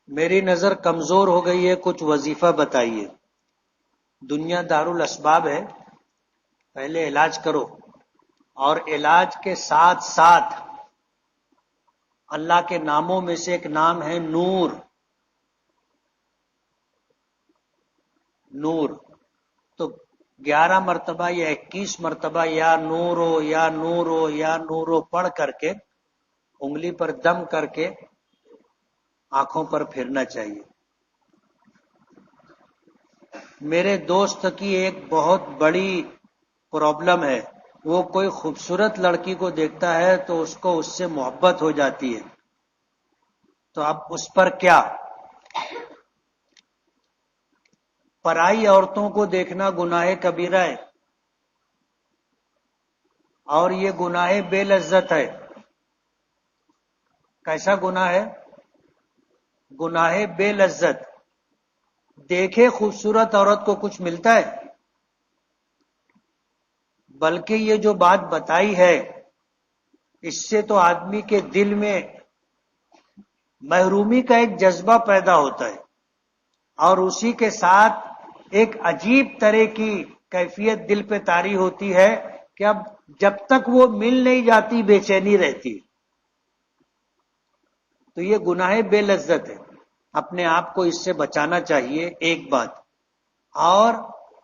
میری نظر کمزور ہو گئی ہے، کچھ وظیفہ بتائیے۔ دنیا دارالاسباب ہے، پہلے علاج کرو، اور علاج کے ساتھ ساتھ اللہ کے ناموں میں سے ایک نام ہے نور۔ نور تو 11 مرتبہ یا 21 مرتبہ یا نور ہو یا نور ہو یا نور ہو پڑھ کر کے انگلی پر دم کر کے آنکھوں پر پھرنا چاہیے۔ میرے دوست کی ایک بہت بڑی پرابلم ہے، وہ کوئی خوبصورت لڑکی کو دیکھتا ہے تو اس کو اس سے محبت ہو جاتی ہے، تو اب اس پر کیا؟ پرائی عورتوں کو دیکھنا گناہ کبیرہ ہے، اور یہ گناہ بے لذت ہے۔ کیسا گناہ ہے؟ گناہ بے لذت۔ دیکھے خوبصورت عورت کو کچھ ملتا ہے؟ بلکہ یہ جو بات بتائی ہے اس سے تو آدمی کے دل میں محرومی کا ایک جذبہ پیدا ہوتا ہے، اور اسی کے ساتھ ایک عجیب طرح کی کیفیت دل پہ طاری ہوتی ہے کہ اب جب تک وہ مل نہیں جاتی بے چینی رہتی۔ تو یہ گناہ بے لذت ہے، اپنے آپ کو اس سے بچانا چاہیے، ایک بات۔ اور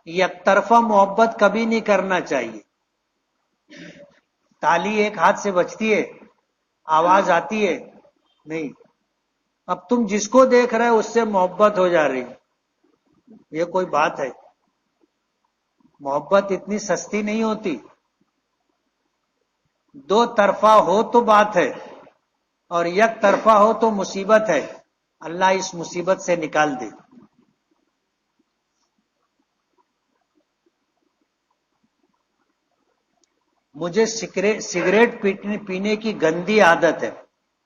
یک طرفہ محبت کبھی نہیں کرنا چاہیے۔ تالی ایک ہاتھ سے بجتی ہے، آواز آتی ہے نہیں، اب تم جس کو دیکھ رہے اس سے محبت ہو جا رہی، یہ کوئی بات ہے؟ محبت اتنی سستی نہیں ہوتی، دو طرفہ ہو تو بات ہے، اور یک طرفہ ہو تو مصیبت ہے۔ اللہ اس مصیبت سے نکال دے۔ مجھے سگریٹ پینے کی گندی عادت ہے،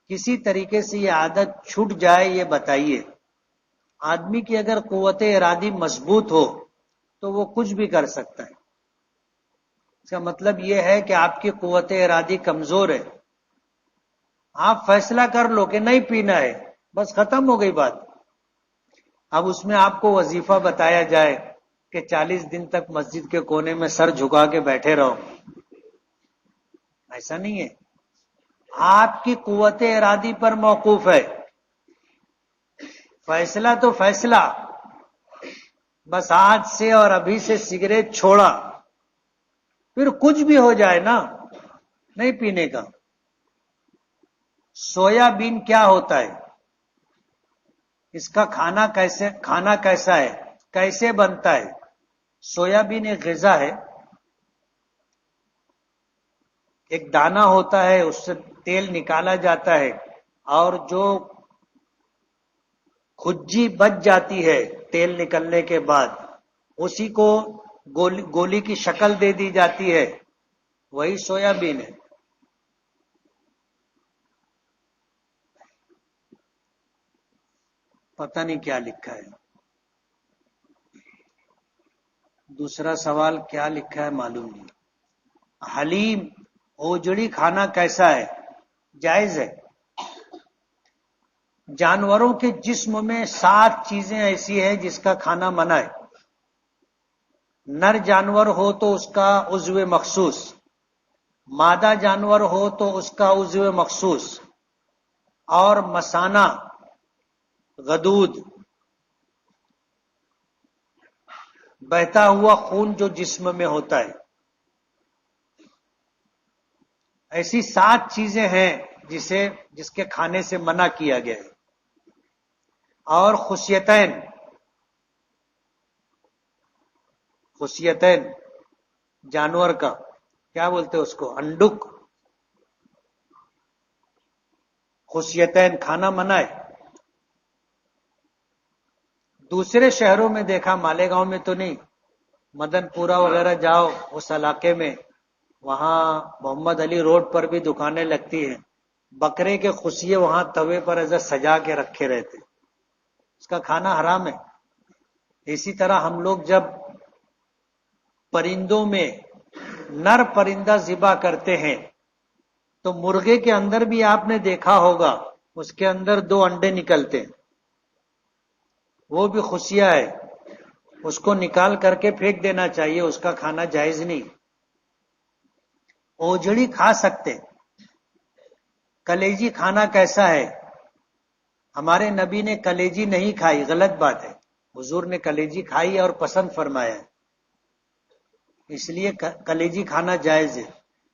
کسی طریقے سے یہ عادت چھوٹ جائے یہ بتائیے۔ آدمی کی اگر قوت ارادی مضبوط ہو تو وہ کچھ بھی کر سکتا ہے۔ اس کا مطلب یہ ہے کہ آپ کی قوت ارادی کمزور ہے، آپ فیصلہ کر لو کہ نہیں پینا ہے، بس ختم ہو گئی بات۔ اب اس میں آپ کو وظیفہ بتایا جائے کہ 40 دن تک مسجد کے کونے میں سر جھکا کے بیٹھے رہو، ایسا نہیں ہے۔ آپ کی قوت ارادی پر موقوف ہے، فیصلہ تو فیصلہ، بس آج سے اور ابھی سے سگریٹ چھوڑا، پھر کچھ بھی ہو جائے نا، نہیں پینے کا۔ سویا بین کیا ہوتا ہے؟ اس کا کھانا کیسا ہے، کیسے بنتا ہے؟ سویا بین ایک غذا ہے، ایک دانہ ہوتا ہے، اس سے تیل نکالا جاتا ہے، اور جو کھجی بچ جاتی ہے تیل نکلنے کے بعد اسی کو گولی کی شکل دے دی جاتی ہے، وہی سویا بین ہے۔ پتہ نہیں کیا لکھا ہے، دوسرا سوال کیا لکھا ہے معلوم نہیں۔ حلیم اوجڑی کھانا کیسا ہے؟ جائز ہے۔ جانوروں کے جسم میں 7 چیزیں ایسی ہیں جس کا کھانا منع ہے۔ نر جانور ہو تو اس کا عضو مخصوص، مادہ جانور ہو تو اس کا عضو مخصوص، اور مثانہ، غدود، بہتا ہوا خون جو جسم میں ہوتا ہے، ایسی 7 چیزیں ہیں جس کے کھانے سے منع کیا گیا ہے۔ اور خصیتین جانور کا کیا بولتے اس کو؟ انڈک۔ خصیتین کھانا منع ہے۔ دوسرے شہروں میں دیکھا، مالیگاؤں میں تو نہیں، مدن پورہ وغیرہ جاؤ اس علاقے میں، وہاں محمد علی روڈ پر بھی دکانیں لگتی ہیں، بکرے کے خصیے وہاں توے پر ایسا سجا کے رکھے رہتے، اس کا کھانا حرام ہے۔ اسی طرح ہم لوگ جب پرندوں میں نر پرندہ ذبح کرتے ہیں تو مرغے کے اندر بھی آپ نے دیکھا ہوگا اس کے اندر 2 انڈے نکلتے ہیں، وہ بھی خشیہ ہے، اس کو نکال کر کے پھینک دینا چاہیے، اس کا کھانا جائز نہیں۔ اوجڑی کھا سکتے، کلیجی کھانا کیسا ہے؟ ہمارے نبی نے کلیجی نہیں کھائی، غلط بات ہے، حضور نے کلیجی کھائی اور پسند فرمایا، اس لیے کلیجی کھانا جائز ہے۔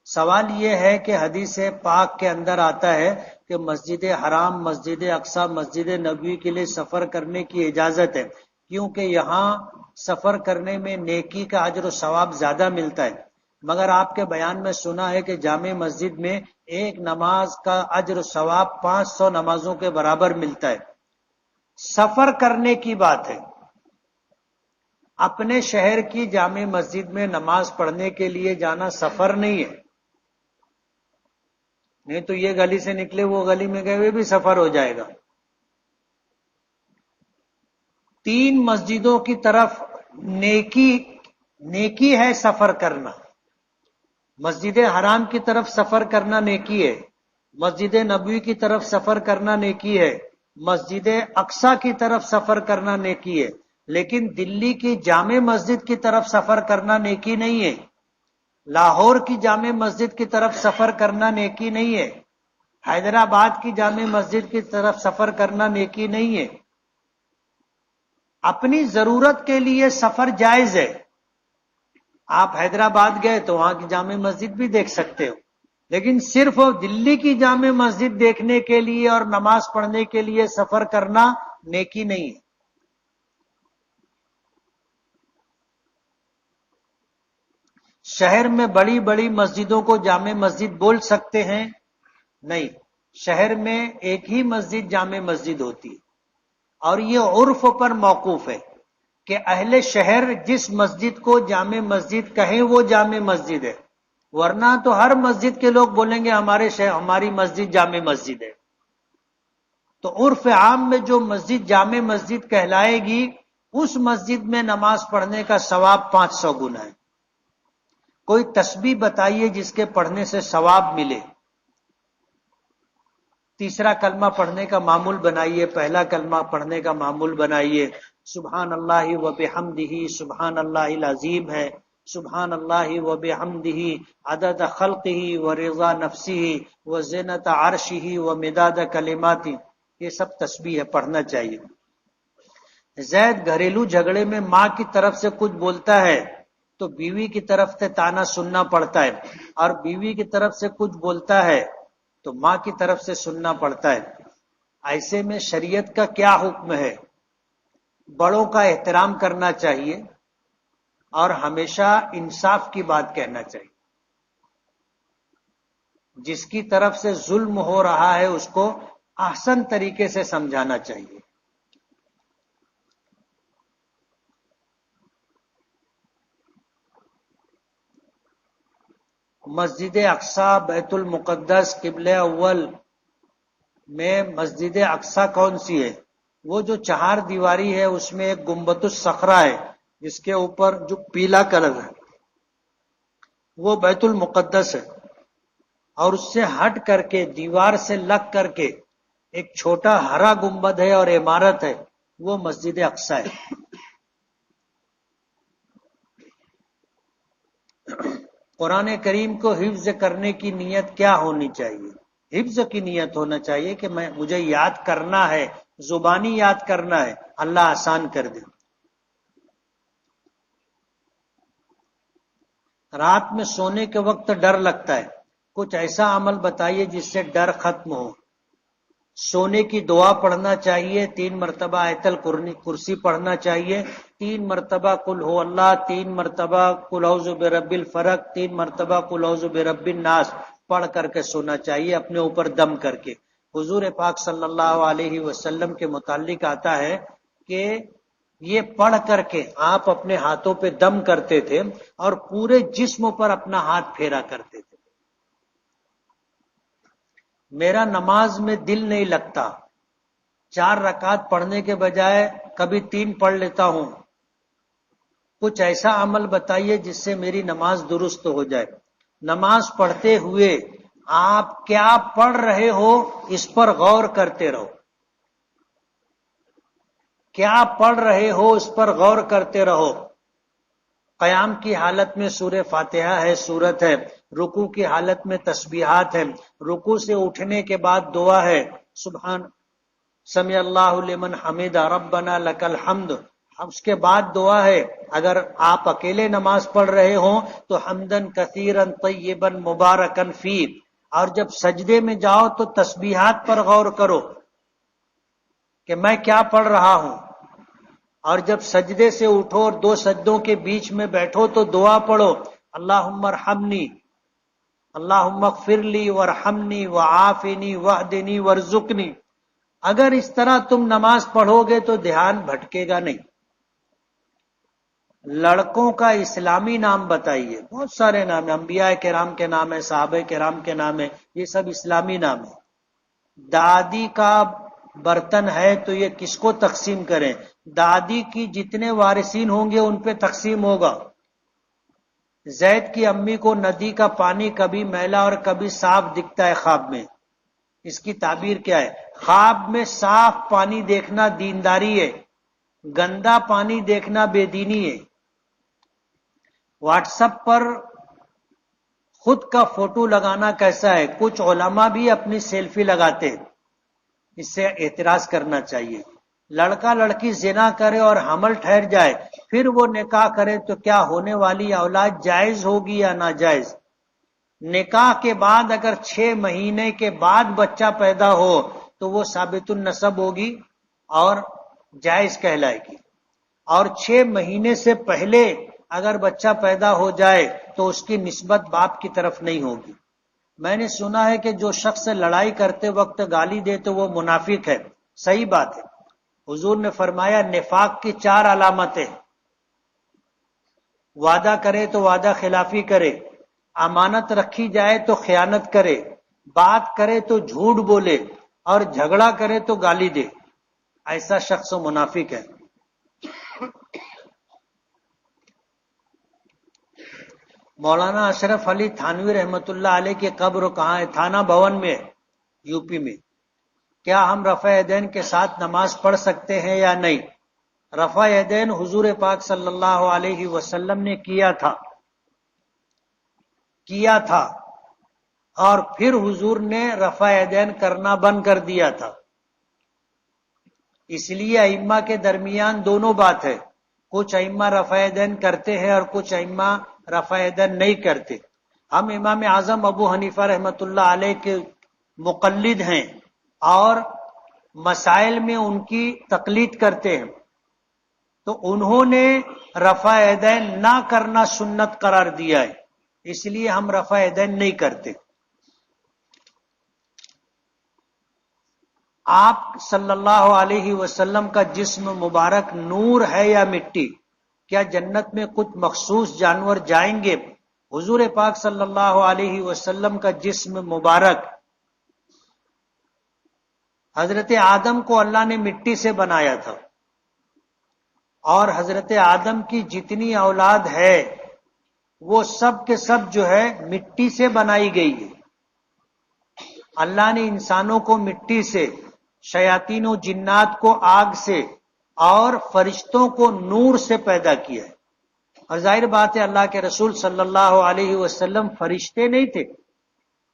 سوال یہ ہے کہ حدیث پاک کے اندر آتا ہے کہ مسجد حرام، مسجد اقصی، مسجد نبوی کے لیے سفر کرنے کی اجازت ہے، کیونکہ یہاں سفر کرنے میں نیکی کا اجر و ثواب زیادہ ملتا ہے، مگر آپ کے بیان میں سنا ہے کہ جامع مسجد میں ایک نماز کا اجر و ثواب 500 نمازوں کے برابر ملتا ہے۔ سفر کرنے کی بات ہے، اپنے شہر کی جامع مسجد میں نماز پڑھنے کے لیے جانا سفر نہیں ہے، نہیں تو یہ گلی سے نکلے وہ گلی میں گئے ہوئے بھی سفر ہو جائے گا۔ 3 مسجدوں کی طرف نیکی ہے سفر کرنا، مسجد حرام کی طرف سفر کرنا نیکی ہے، مسجد نبوی کی طرف سفر کرنا نیکی ہے، مسجد اقصی کی طرف سفر کرنا نیکی ہے، لیکن دلی کی جامع مسجد کی طرف سفر کرنا نیکی نہیں ہے، لاہور کی جامع مسجد کی طرف سفر کرنا نیکی نہیں ہے، حیدرآباد کی جامع مسجد کی طرف سفر کرنا نیکی نہیں ہے۔ اپنی ضرورت کے لیے سفر جائز ہے، آپ حیدرآباد گئے تو وہاں کی جامع مسجد بھی دیکھ سکتے ہو، لیکن صرف دلی کی جامع مسجد دیکھنے کے لیے اور نماز پڑھنے کے لیے سفر کرنا نیکی نہیں ہے۔ شہر میں بڑی بڑی مسجدوں کو جامع مسجد بول سکتے ہیں؟ نہیں، شہر میں ایک ہی مسجد جامع مسجد ہوتی ہے، اور یہ عرف پر موقوف ہے کہ اہل شہر جس مسجد کو جامع مسجد کہیں وہ جامع مسجد ہے، ورنہ تو ہر مسجد کے لوگ بولیں گے ہمارے شہر ہماری مسجد جامع مسجد ہے۔ تو عرف عام میں جو مسجد جامع مسجد کہلائے گی اس مسجد میں نماز پڑھنے کا ثواب 500 گنا ہے۔ کوئی تسبیح بتائیے جس کے پڑھنے سے ثواب ملے، تیسرا کلمہ پڑھنے کا معمول بنائیے، پہلا کلمہ پڑھنے کا معمول بنائیے، سبحان اللہ و بحمدہ، سبحان اللہ العظیم ہے، سبحان اللہ و بحمدہ عدد خلقہ و رضا نفسہ و زینت عرشہ و مداد کلماتہ، یہ سب تسبیح ہے، پڑھنا چاہیے۔ زید گھریلو جھگڑے میں ماں کی طرف سے کچھ بولتا ہے تو بیوی کی طرف سے تانا سننا پڑتا ہے، اور بیوی کی طرف سے کچھ بولتا ہے تو ماں کی طرف سے سننا پڑتا ہے۔ ایسے میں شریعت کا کیا حکم ہے؟ بڑوں کا احترام کرنا چاہیے اور ہمیشہ انصاف کی بات کہنا چاہیے، جس کی طرف سے ظلم ہو رہا ہے اس کو احسن طریقے سے سمجھانا چاہیے۔ مسجد اقصی، بیت المقدس، قبلہ اول میں مسجد اقصی کون سی ہے؟ وہ جو 4 دیواری ہے اس میں ایک گنبد الصخرہ ہے جس کے اوپر جو پیلا کلر ہے وہ بیت المقدس ہے، اور اس سے ہٹ کر کے دیوار سے لگ کر کے ایک چھوٹا ہرا گنبد ہے اور عمارت ہے، وہ مسجد اقصی ہے۔ قرآن کریم کو حفظ کرنے کی نیت کیا ہونی چاہیے؟ حفظ کی نیت ہونا چاہیے کہ مجھے یاد کرنا ہے، زبانی یاد کرنا ہے، اللہ آسان کر دے۔ رات میں سونے کے وقت ڈر لگتا ہے، کچھ ایسا عمل بتائیے جس سے ڈر ختم ہو۔ سونے کی دعا پڑھنا چاہیے، 3 مرتبہ آیت الکرسی پڑھنا چاہیے، 3 مرتبہ قل ہو اللہ، 3 مرتبہ قل اعوذ برب الفلق، 3 مرتبہ قل اعوذ برب الناس پڑھ کر کے سونا چاہیے اپنے اوپر دم کر کے۔ حضور پاک صلی اللہ علیہ وسلم کے متعلق آتا ہے کہ یہ پڑھ کر کے آپ اپنے ہاتھوں پہ دم کرتے تھے اور پورے جسم پر اپنا ہاتھ پھیرا کرتے تھے۔ میرا نماز میں دل نہیں لگتا، 4 رکعت پڑھنے کے بجائے کبھی 3 پڑھ لیتا ہوں، کچھ ایسا عمل بتائیے جس سے میری نماز درست ہو جائے۔ نماز پڑھتے ہوئے آپ کیا پڑھ رہے ہو اس پر غور کرتے رہو، کیا پڑھ رہے ہو اس پر غور کرتے رہو. قیام کی حالت میں سورہ فاتحہ ہے، سورت ہے. رکوع کی حالت میں تسبیحات ہے. رکوع سے اٹھنے کے بعد دعا ہے، سبحان سمیع اللہ لمن حمدہ ربنا لک الحمد. اس کے بعد دعا ہے، اگر آپ اکیلے نماز پڑھ رہے ہوں تو حمدن کثیرن طیبا مبارکن فی. اور جب سجدے میں جاؤ تو تسبیحات پر غور کرو کہ میں کیا پڑھ رہا ہوں. اور جب سجدے سے اٹھو اور دو سجدوں کے بیچ میں بیٹھو تو دعا پڑھو، اللہم ارحمنی، اللہم اغفر لی وارحمنی وعافنی واہدنی وارزقنی. اگر اس طرح تم نماز پڑھو گے تو دھیان بھٹکے گا نہیں. لڑکوں کا اسلامی نام بتائیے. بہت سارے نام ہیں، انبیاء کرام کے نام ہے، صحابہ کرام کے نام ہے، یہ سب اسلامی نام ہے. دادی کا برتن ہے تو یہ کس کو تقسیم کریں؟ دادی کی جتنے وارثین ہوں گے ان پہ تقسیم ہوگا. زید کی امی کو ندی کا پانی کبھی میلا اور کبھی صاف دکھتا ہے خواب میں. اس کی تعبیر کیا ہے؟ خواب میں صاف پانی دیکھنا دینداری ہے، گندا پانی دیکھنا بے دینی ہے. واٹس ایپ پر خود کا فوٹو لگانا کیسا ہے؟ کچھ علماء بھی اپنی سیلفی لگاتے، اس سے اعتراض کرنا چاہیے. لڑکا لڑکی زنا کرے اور حمل ٹھہر جائے پھر وہ نکاح کرے تو کیا ہونے والی اولاد جائز ہوگی یا ناجائز؟ نکاح کے بعد اگر 6 مہینے کے بعد بچہ پیدا ہو تو وہ ثابت النسب ہوگی اور جائز کہلائے گی. اور 6 مہینے سے پہلے اگر بچہ پیدا ہو جائے تو اس کی نسبت باپ کی طرف نہیں ہوگی. میں نے سنا ہے کہ جو شخص لڑائی کرتے وقت گالی دے تو وہ منافق ہے. صحیح بات ہے. حضور نے فرمایا نفاق کی 4 علامتیں: وعدہ کرے تو وعدہ خلافی کرے، امانت رکھی جائے تو خیانت کرے، بات کرے تو جھوٹ بولے اور جھگڑا کرے تو گالی دے. ایسا شخص منافق ہے. مولانا اشرف علی تھانوی رحمت اللہ علیہ کی قبر کہاں ہے؟ تھانہ بھون میں، یو پی میں. کیا ہم رفع یدین کے ساتھ نماز پڑھ سکتے ہیں یا نہیں؟ رفع یدین حضور پاک صلی اللہ علیہ وسلم نے کیا تھا اور پھر حضور نے رفع یدین کرنا بند کر دیا تھا. اس لیے ائمہ کے درمیان دونوں بات ہے. کچھ ائمہ رفع یدین کرتے ہیں اور کچھ ائمہ رفع یدین نہیں کرتے. ہم امام اعظم ابو حنیفہ رحمت اللہ علیہ کے مقلد ہیں اور مسائل میں ان کی تقلید کرتے ہیں. تو انہوں نے رفع یدین نہ کرنا سنت قرار دیا ہے، اس لیے ہم رفع یدین نہیں کرتے. آپ صلی اللہ علیہ وسلم کا جسم مبارک نور ہے یا مٹی؟ کیا جنت میں کچھ مخصوص جانور جائیں گے؟ حضور پاک صلی اللہ علیہ وسلم کا جسم مبارک، حضرت آدم کو اللہ نے مٹی سے بنایا تھا اور حضرت آدم کی جتنی اولاد ہے وہ سب کے سب جو ہے مٹی سے بنائی گئی ہے. اللہ نے انسانوں کو مٹی سے، شیاطین و جنات کو آگ سے اور فرشتوں کو نور سے پیدا کیا ہے. اور ظاہر بات ہے اللہ کے رسول صلی اللہ علیہ وسلم فرشتے نہیں تھے،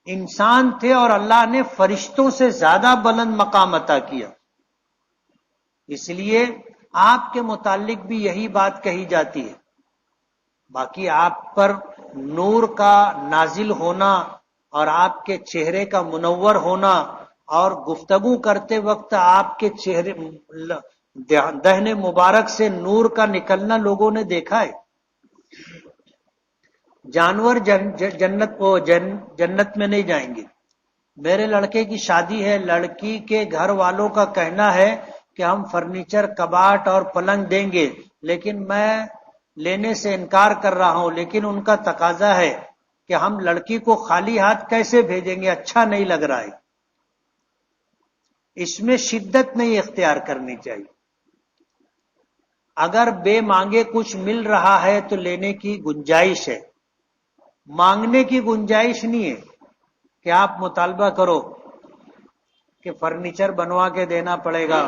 انسان تھے اور اللہ نے فرشتوں سے زیادہ بلند مقام عطا کیا. اس لیے آپ کے متعلق بھی یہی بات کہی جاتی ہے. باقی آپ پر نور کا نازل ہونا اور آپ کے چہرے کا منور ہونا اور گفتگو کرتے وقت آپ کے چہرے دہن مبارک سے نور کا نکلنا لوگوں نے دیکھا ہے. جانور جنت میں نہیں جائیں گے. میرے لڑکے کی شادی ہے، لڑکی کے گھر والوں کا کہنا ہے کہ ہم فرنیچر، کباٹ اور پلنگ دیں گے، لیکن میں لینے سے انکار کر رہا ہوں. لیکن ان کا تقاضا ہے کہ ہم لڑکی کو خالی ہاتھ کیسے بھیجیں گے، اچھا نہیں لگ رہا ہے. اس میں شدت نہیں اختیار کرنی چاہیے. اگر بے مانگے کچھ مل رہا ہے تو لینے کی گنجائش ہے، مانگنے کی گنجائش نہیں ہے کہ آپ مطالبہ کرو کہ فرنیچر بنوا کے دینا پڑے گا،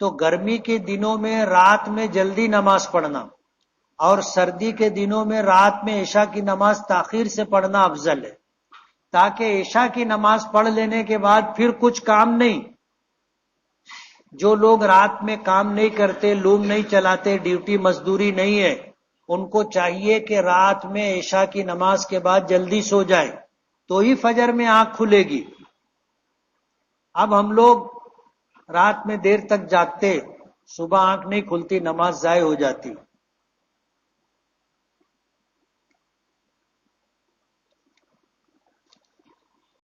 تو گرمی کے دنوں میں رات میں جلدی نماز پڑھنا اور سردی کے دنوں میں رات میں عشاء کی نماز تاخیر سے پڑھنا افضل ہے، تاکہ عشاء کی نماز پڑھ لینے کے بعد پھر کچھ کام نہیں. جو لوگ رات میں کام نہیں کرتے، لوم نہیں چلاتے، ڈیوٹی مزدوری نہیں ہے، ان کو چاہیے کہ رات میں عشاء کی نماز کے بعد جلدی سو جائے تو ہی فجر میں آنکھ کھلے گی. اب ہم لوگ رات میں دیر تک جاگتے، صبح آنکھ نہیں کھلتی، نماز ضائع ہو جاتی.